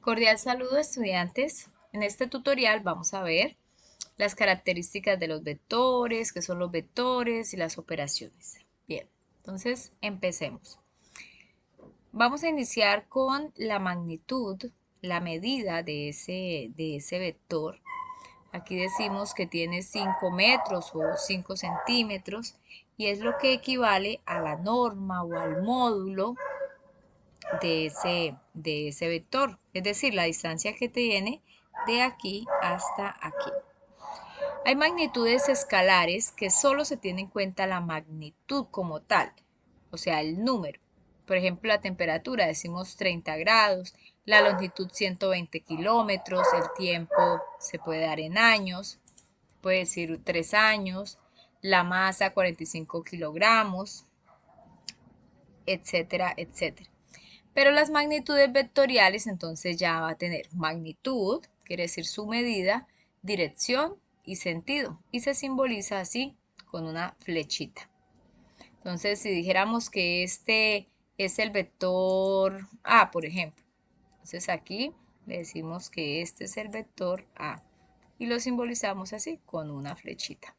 Cordial saludo, estudiantes. En este tutorial vamos a ver las características de los vectores, qué son los vectores y las operaciones. Bien, entonces empecemos. Vamos a iniciar con la magnitud, la medida de ese vector. Aquí decimos que tiene 5 metros o 5 centímetros y es lo que equivale a la norma o al módulo de ese vector, es decir, la distancia que tiene de aquí hasta aquí. Hay magnitudes escalares que solo se tiene en cuenta la magnitud como tal, o sea, el número. Por ejemplo, la temperatura, decimos 30 grados, la longitud 120 kilómetros, el tiempo se puede dar en años, puede decir 3 años, la masa 45 kilogramos, etcétera, etcétera. Pero las magnitudes vectoriales entonces ya va a tener magnitud, quiere decir su medida, dirección y sentido. Y se simboliza así con una flechita. Entonces si dijéramos que este es el vector A, por ejemplo. Entonces aquí le decimos que este es el vector A. Y lo simbolizamos así con una flechita.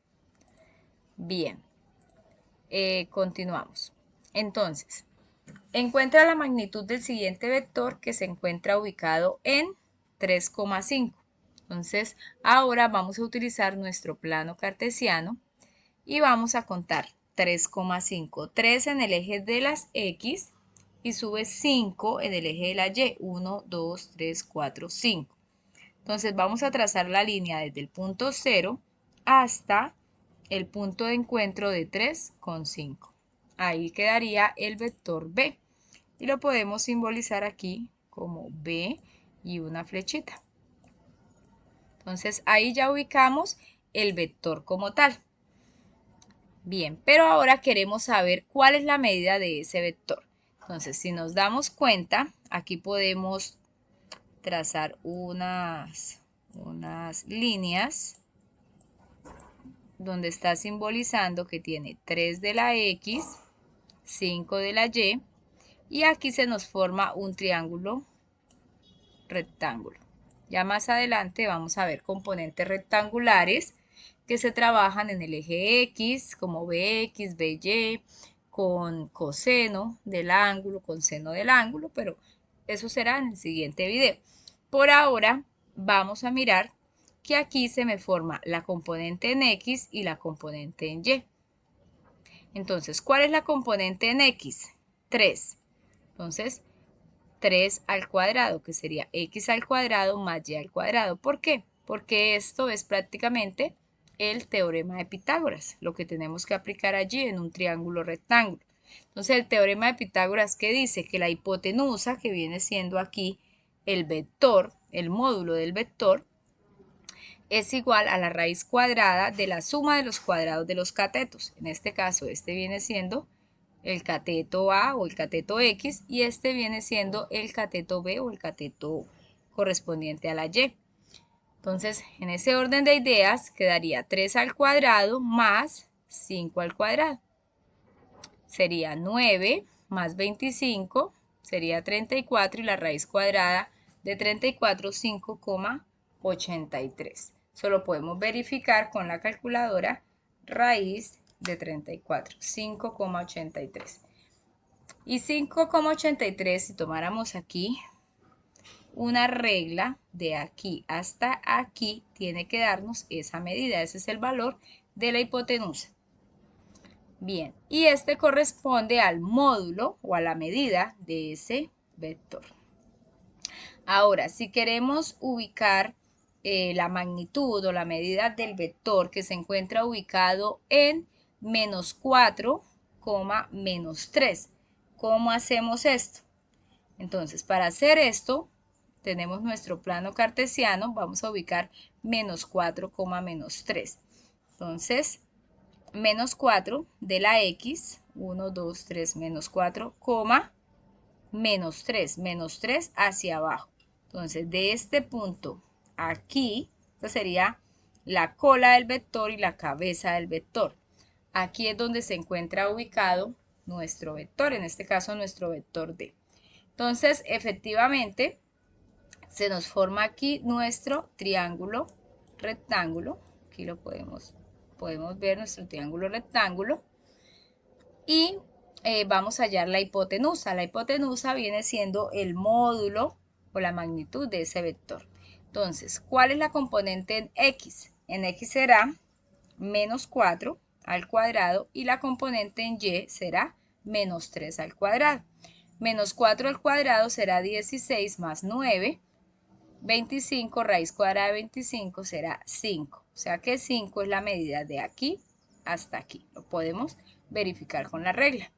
Bien, continuamos. Entonces, encuentra la magnitud del siguiente vector que se encuentra ubicado en 3,5. Entonces, ahora vamos a utilizar nuestro plano cartesiano y vamos a contar 3,5. 3 en el eje de las X y sube 5 en el eje de la Y. 1, 2, 3, 4, 5. Entonces, vamos a trazar la línea desde el punto 0 hasta el punto de encuentro de 3,5. Ahí quedaría el vector B y lo podemos simbolizar aquí como B y una flechita. Entonces ahí ya ubicamos el vector como tal. Bien, pero ahora queremos saber cuál es la medida de ese vector. Entonces, si nos damos cuenta, aquí podemos trazar unas líneas donde está simbolizando que tiene 3 de la X, 5 de la Y, y aquí se nos forma un triángulo rectángulo. Ya más adelante vamos a ver componentes rectangulares que se trabajan en el eje X, como Bx, By, con coseno del ángulo, con seno del ángulo, pero eso será en el siguiente video. Por ahora vamos a mirar que aquí se me forma la componente en X y la componente en Y. Entonces, ¿cuál es la componente en X? 3. Entonces, 3 al cuadrado, que sería x al cuadrado más y al cuadrado. ¿Por qué? Porque esto es prácticamente el teorema de Pitágoras, lo que tenemos que aplicar allí en un triángulo rectángulo. Entonces, el teorema de Pitágoras, ¿qué dice? Que la hipotenusa, que viene siendo aquí el vector, el módulo del vector, es igual a la raíz cuadrada de la suma de los cuadrados de los catetos. En este caso, este viene siendo el cateto A o el cateto X y este viene siendo el cateto B o el cateto correspondiente a la Y. Entonces, en ese orden de ideas quedaría 3 al cuadrado más 5 al cuadrado. Sería 9 más 25, sería 34 y la raíz cuadrada de 34, 5,83. Solo podemos verificar con la calculadora raíz de 34, 5,83. Y 5,83, si tomáramos aquí una regla de aquí hasta aquí, tiene que darnos esa medida. Ese es el valor de la hipotenusa. Bien, y este corresponde al módulo o a la medida de ese vector. Ahora, si queremos ubicar la magnitud o la medida del vector que se encuentra ubicado en menos 4, menos 3, ¿cómo hacemos esto? Entonces, para hacer esto, tenemos nuestro plano cartesiano, vamos a ubicar menos 4, menos 3. Entonces, menos 4 de la X, 1, 2, 3, menos 4, menos 3 hacia abajo. Entonces, de este punto aquí, esta sería la cola del vector y la cabeza del vector. Aquí es donde se encuentra ubicado nuestro vector, en este caso nuestro vector D. Entonces, efectivamente, se nos forma aquí nuestro triángulo rectángulo. Aquí lo podemos ver nuestro triángulo rectángulo. Y vamos a hallar la hipotenusa. La hipotenusa viene siendo el módulo o la magnitud de ese vector. Entonces, ¿cuál es la componente en x? En x será menos 4 al cuadrado y la componente en y será menos 3 al cuadrado. Menos 4 al cuadrado será 16 más 9. 25 raíz cuadrada de 25 será 5. O sea que 5 es la medida de aquí hasta aquí. Lo podemos verificar con la regla.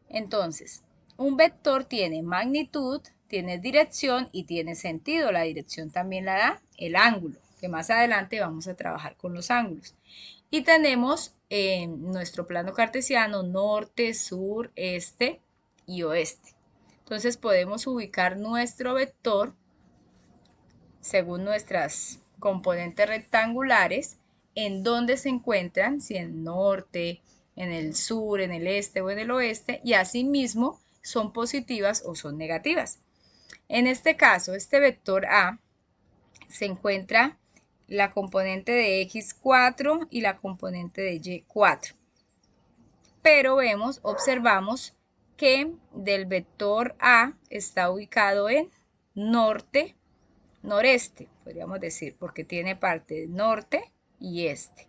Entonces, un vector tiene magnitud, tiene dirección y tiene sentido. La dirección también la da el ángulo, que más adelante vamos a trabajar con los ángulos. Y tenemos en nuestro plano cartesiano norte, sur, este y oeste. Entonces podemos ubicar nuestro vector según nuestras componentes rectangulares en dónde se encuentran, si en el norte, en el sur, en el este o en el oeste, y asimismo son positivas o son negativas. En este caso, este vector A se encuentra la componente de x4 y la componente de y4. Pero observamos que del vector A está ubicado en norte, noreste, podríamos decir, porque tiene parte de norte y este.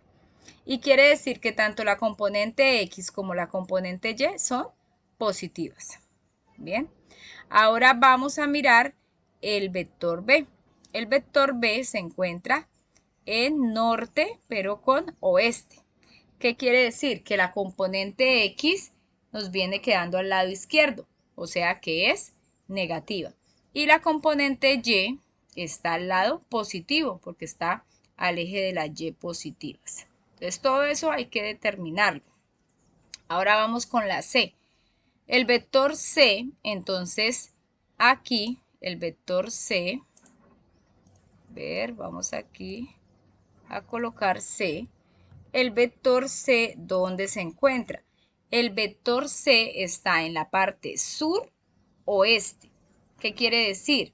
Y quiere decir que tanto la componente X como la componente Y son positivas. Bien, ahora vamos a mirar el vector B. El vector B se encuentra en norte, pero con oeste. ¿Qué quiere decir? Que la componente X nos viene quedando al lado izquierdo, o sea que es negativa. Y la componente Y está al lado positivo, porque está al eje de las Y positivas. Entonces todo eso hay que determinarlo. Ahora vamos con la C. El vector C, entonces aquí el vector C, vamos aquí a colocar C. El vector C, ¿dónde se encuentra? El vector C está en la parte sur-oeste. ¿Qué quiere decir?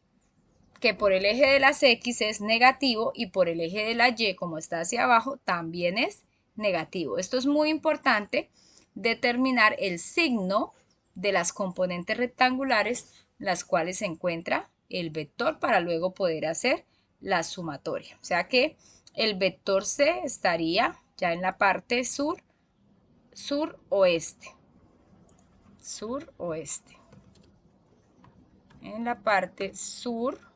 Que por el eje de las X es negativo y por el eje de la Y, como está hacia abajo, también es negativo. Esto es muy importante, determinar el signo de las componentes rectangulares, las cuales se encuentra el vector para luego poder hacer la sumatoria. O sea que el vector C estaría ya en la parte sur-oeste. Sur-oeste. En la parte sur-oeste.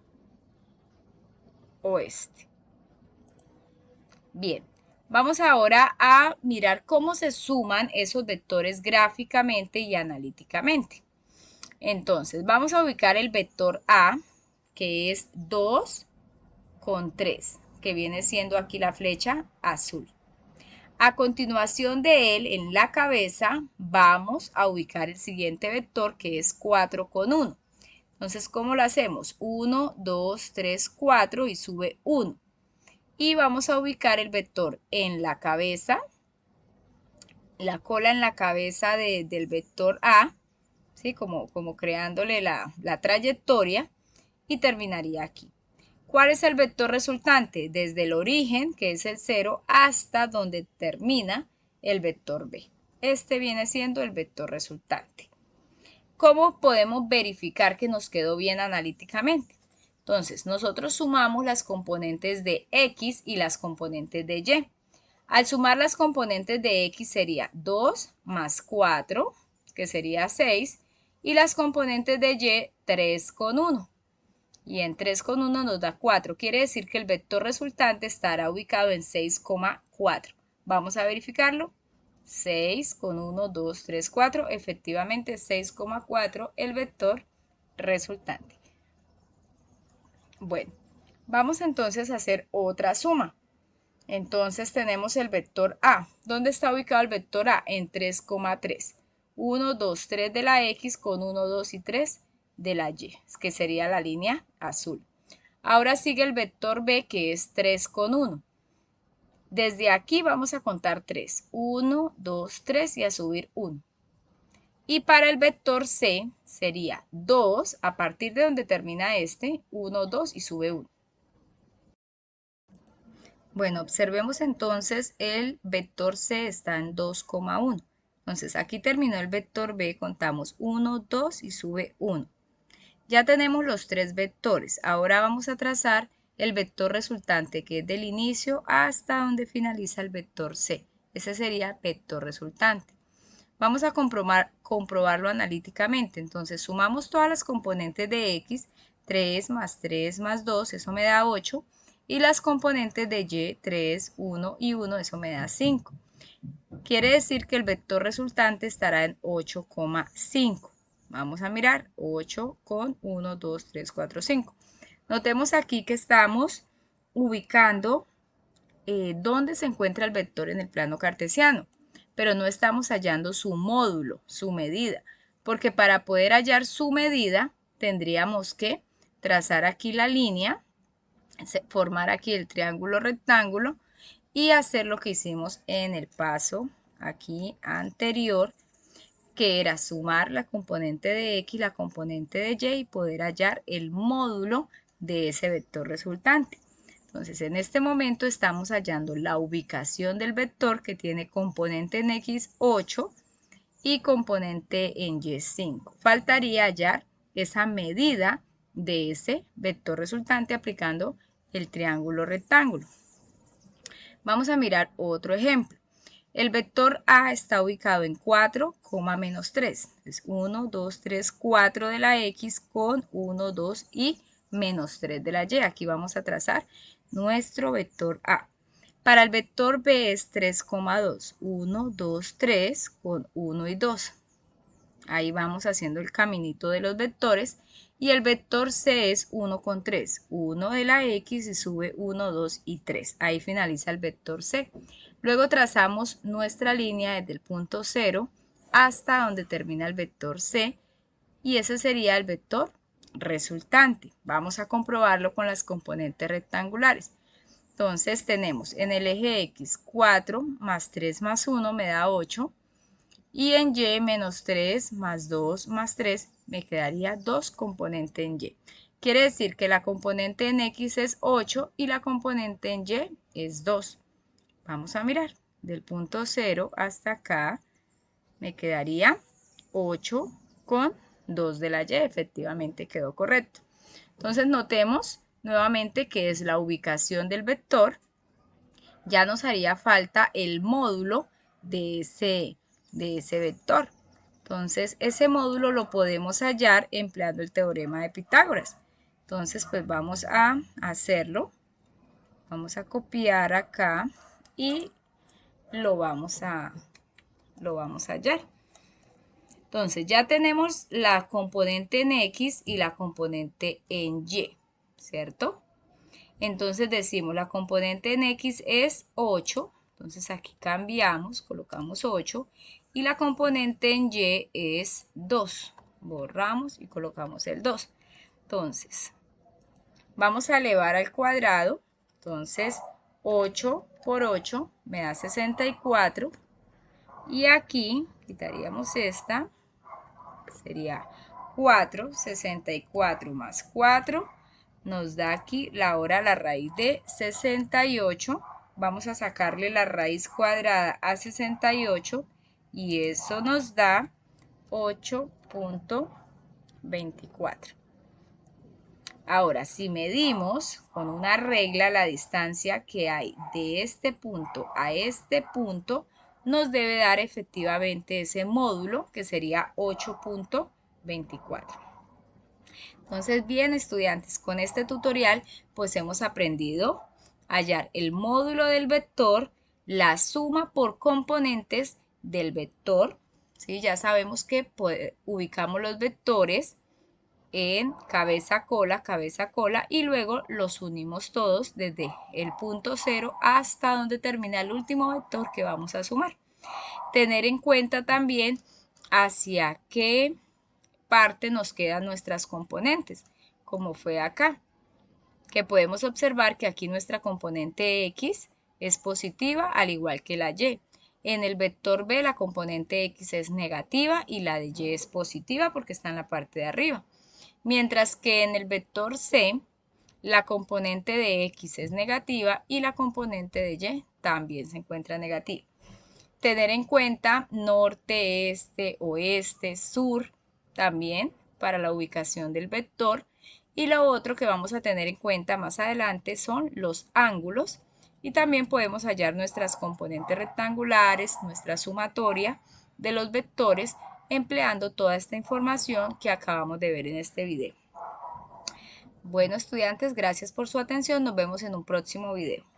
Bien, vamos ahora a mirar cómo se suman esos vectores gráficamente y analíticamente. Entonces, vamos a ubicar el vector A, que es 2 con 3, que viene siendo aquí la flecha azul. A continuación de él, en la cabeza, vamos a ubicar el siguiente vector, que es 4 con 1. Entonces, ¿cómo lo hacemos? 1, 2, 3, 4 y sube 1. Y vamos a ubicar el vector en la cabeza, la cola en la cabeza del vector A, ¿sí? Como creándole la trayectoria, y terminaría aquí. ¿Cuál es el vector resultante? Desde el origen, que es el 0, hasta donde termina el vector B. Este viene siendo el vector resultante. ¿Cómo podemos verificar que nos quedó bien analíticamente? Entonces, nosotros sumamos las componentes de X y las componentes de Y. Al sumar las componentes de X sería 2 más 4, que sería 6, y las componentes de Y 3 con 1. Y en 3 con 1 nos da 4. Quiere decir que el vector resultante estará ubicado en 6,4. Vamos a verificarlo. 6 con 1, 2, 3, 4. Efectivamente 6,4 el vector resultante. Bueno, vamos entonces a hacer otra suma. Entonces tenemos el vector A. ¿Dónde está ubicado el vector A? En 3,3. 1, 2, 3 de la X con 1, 2 y 3 de la Y, que sería la línea azul. Ahora sigue el vector B, que es 3 con 1. Desde aquí vamos a contar 3. 1, 2, 3 y a subir 1. Y para el vector C sería 2, a partir de donde termina este, 1, 2 y sube 1. Bueno, observemos entonces el vector C está en 2,1. Entonces aquí terminó el vector B, contamos 1, 2 y sube 1. Ya tenemos los tres vectores. Ahora vamos a trazar el vector resultante, que es del inicio hasta donde finaliza el vector C. Ese sería el vector resultante. Vamos a comprobarlo analíticamente. Entonces sumamos todas las componentes de X, 3 más 2, eso me da 8. Y las componentes de Y, 3, 1 y 1, eso me da 5. Quiere decir que el vector resultante estará en 8,5. Vamos a mirar 8 con 1, 2, 3, 4, 5. Notemos aquí que estamos ubicando dónde se encuentra el vector en el plano cartesiano, pero no estamos hallando su módulo, su medida, porque para poder hallar su medida tendríamos que trazar aquí la línea, formar aquí el triángulo rectángulo y hacer lo que hicimos en el paso aquí anterior, que era sumar la componente de X, la componente de Y y poder hallar el módulo de ese vector resultante. Entonces en este momento estamos hallando la ubicación del vector que tiene componente en X 8 y componente en Y 5. Faltaría hallar esa medida de ese vector resultante aplicando el triángulo rectángulo. Vamos a mirar otro ejemplo. El vector A está ubicado en 4, menos 3. Entonces 1, 2, 3, 4 de la X con 1, 2 y menos 3 de la Y. Aquí vamos a trazar nuestro vector A. Para el vector B es 3,2. 1, 2, 3 con 1 y 2. Ahí vamos haciendo el caminito de los vectores. Y el vector C es 1,3. 1 de la X y sube 1, 2 y 3. Ahí finaliza el vector C. Luego trazamos nuestra línea desde el punto 0 hasta donde termina el vector C. Y ese sería el vector resultante. Vamos a comprobarlo con las componentes rectangulares. Entonces tenemos en el eje X 4 más 3 más 1 me da 8. Y en Y menos 3 más 2 más 3 me quedaría 2 componente en Y. Quiere decir que la componente en X es 8 y la componente en Y es 2. Vamos a mirar. Del punto 0 hasta acá me quedaría 8 con 2 de la Y. Efectivamente quedó correcto. Entonces notemos nuevamente que es la ubicación del vector. Ya nos haría falta el módulo de ese vector. Entonces, ese módulo lo podemos hallar empleando el teorema de Pitágoras. Entonces, pues vamos a hacerlo. Vamos a copiar acá y lo vamos a hallar. Entonces, ya tenemos la componente en X y la componente en Y, ¿cierto? Entonces decimos la componente en X es 8. Entonces aquí cambiamos, colocamos 8 y la componente en Y es 2. Borramos y colocamos el 2. Entonces, vamos a elevar al cuadrado. Entonces, 8 por 8 me da 64. Y aquí quitaríamos esta. Sería 4, 64 más 4. Nos da aquí ahora la raíz de 68. Vamos a sacarle la raíz cuadrada a 68 y eso nos da 8,24. Ahora, si medimos con una regla la distancia que hay de este punto a este punto, nos debe dar efectivamente ese módulo que sería 8,24. Entonces, bien estudiantes, con este tutorial pues hemos aprendido a hallar el módulo del vector, la suma por componentes del vector, ¿sí? Ya sabemos que ubicamos los vectores en cabeza, cola y luego los unimos todos desde el punto 0 hasta donde termina el último vector que vamos a sumar. Tener en cuenta también hacia qué parte nos quedan nuestras componentes, como fue acá, que podemos observar que aquí nuestra componente X es positiva al igual que la Y. En el vector B la componente X es negativa y la de Y es positiva porque está en la parte de arriba. Mientras que en el vector C la componente de X es negativa y la componente de Y también se encuentra negativa. Tener en cuenta norte, este, oeste, sur también para la ubicación del vector. Y lo otro que vamos a tener en cuenta más adelante son los ángulos. Y también podemos hallar nuestras componentes rectangulares, nuestra sumatoria de los vectores, empleando toda esta información que acabamos de ver en este video. Bueno, estudiantes, gracias por su atención. Nos vemos en un próximo video.